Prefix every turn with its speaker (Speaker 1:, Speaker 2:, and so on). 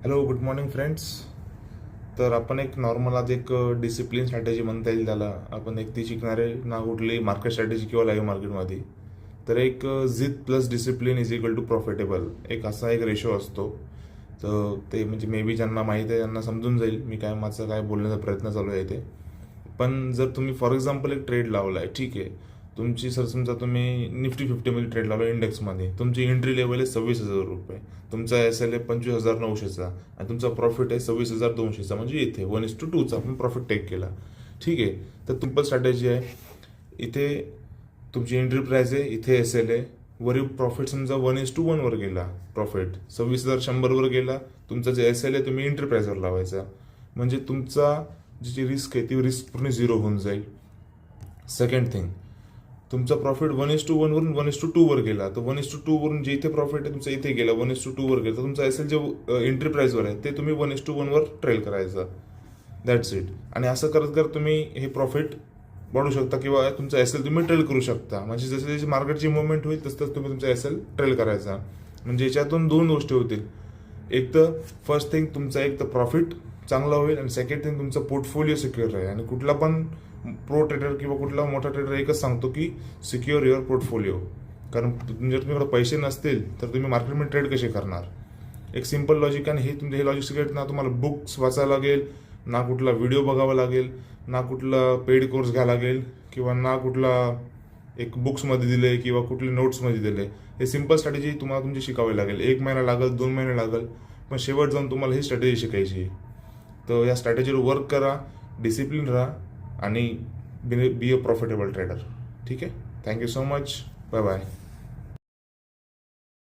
Speaker 1: Hello, good morning friends. तर आपण एक नॉर्मल आज एक डिसिप्लिन स्ट्रॅटेजी म्हणता येईल त्याला. आपण एक ती शिकणार आहे ना कुठली मार्केट स्ट्रॅटेजी किंवा लाईव्ह मार्केटमध्ये. तर एक जित plus discipline is equal to profitable एक असा एक रेशो असतो. तर ते म्हणजे मे बी ज्यांना माहीत आहे त्यांना समजून जाईल मी माझं काय बोलण्याचा प्रयत्न चालू आहे ते. पण जर तुम्ही फॉर एक्झाम्पल एक ट्रेड लावला आहे, ठीक आहे, तुमची सर समजा तुम्ही निफ्टी 50मध्ये ट्रेड लावला इंडेक्समध्ये, तुमची एंट्री लेवल आहे 26,000 रुपये, तुमचा एस एल आहे 25,900चा आणि तुमचा प्रॉफिट आहे 26,200चा, म्हणजे इथे 1:2चा आपण प्रॉफिट टेक केला. ठीक आहे. तर सिंपल स्ट्रॅटेजी आहे. इथे तुमची एंट्री प्राईस आहे, इथे एस एल आहे, वरील प्रॉफिट समजा 1:1 वर गेला, प्रॉफिट 26,100 वर गेला, तुमचा जे एस एल आहे तुम्ही एंट्री प्राईसवर लावायचा, म्हणजे तुमचा जी रिस्क आहे ती रिस्क पूर्ण झिरो होऊन जाईल. सेकंड थिंग, तुमचा प्रॉफिट 1:1 वरून 1:2 वर गेला, तर 1:2 वरून जे इथे प्रॉफिट आहे तुमचा इथे गेला 1:2 वर गेला, तर तुमचा एस एल जे एंट्री प्राईसवर आहे ते तुम्ही 1:1 वर ट्रेल करायचं. That's it. आणि असं करत करत तुम्ही हे प्रॉफिट वाढू शकता किंवा तुमचा एस एल तुम्ही ट्रेल करू शकता. म्हणजे जसे जशी मार्केटची मुवमेंट होईल तसं तुम्ही तुमचा एस एल ट्रेल करायचा. म्हणजे याच्यातून दोन गोष्टी होतील. एक तर फर्स्ट थिंग तुमचा एक तर प्रॉफिट चांगला होईल आणि सेकंड थिंग तुमचा पोर्टफोलिओ सिक्युअर राहील. आणि कुठला पण प्रो ट्रेडर किंवा कुठला मोठा ट्रेडर एकच सांगतो की सिक्युअर युअर पोर्टफोलिओ. कारण जर तुमच्याकडे पैसे नसतील तर तुम्ही मार्केटमध्ये ट्रेड कसे करणार. एक सिंपल लॉजिक. आणि हे लॉजिक सिक्रेट ना तुम्हाला बुक्स वाचायला लागेल, ना कुठला व्हिडिओ बघावा लागेल, ना कुठला पेड कोर्स घ्यावा लागेल, किंवा ना कुठला एक बुक्समध्ये दिले किंवा कुठले नोट्समध्ये दिले. हे सिंपल स्ट्रॅटेजी तुम्हाला तुमची शिकावी लागेल. 1 महिना लागेल, 2 महिने लागेल, पण शेवट जाऊन तुम्हाला ही स्ट्रॅटेजी शिकायची. तर या स्ट्रॅटेजीवर वर्क करा, डिसिप्लिन राहा आणि बी अ प्रॉफिटेबल ट्रेडर. ठीक आहे. Thank you so much. Bye bye.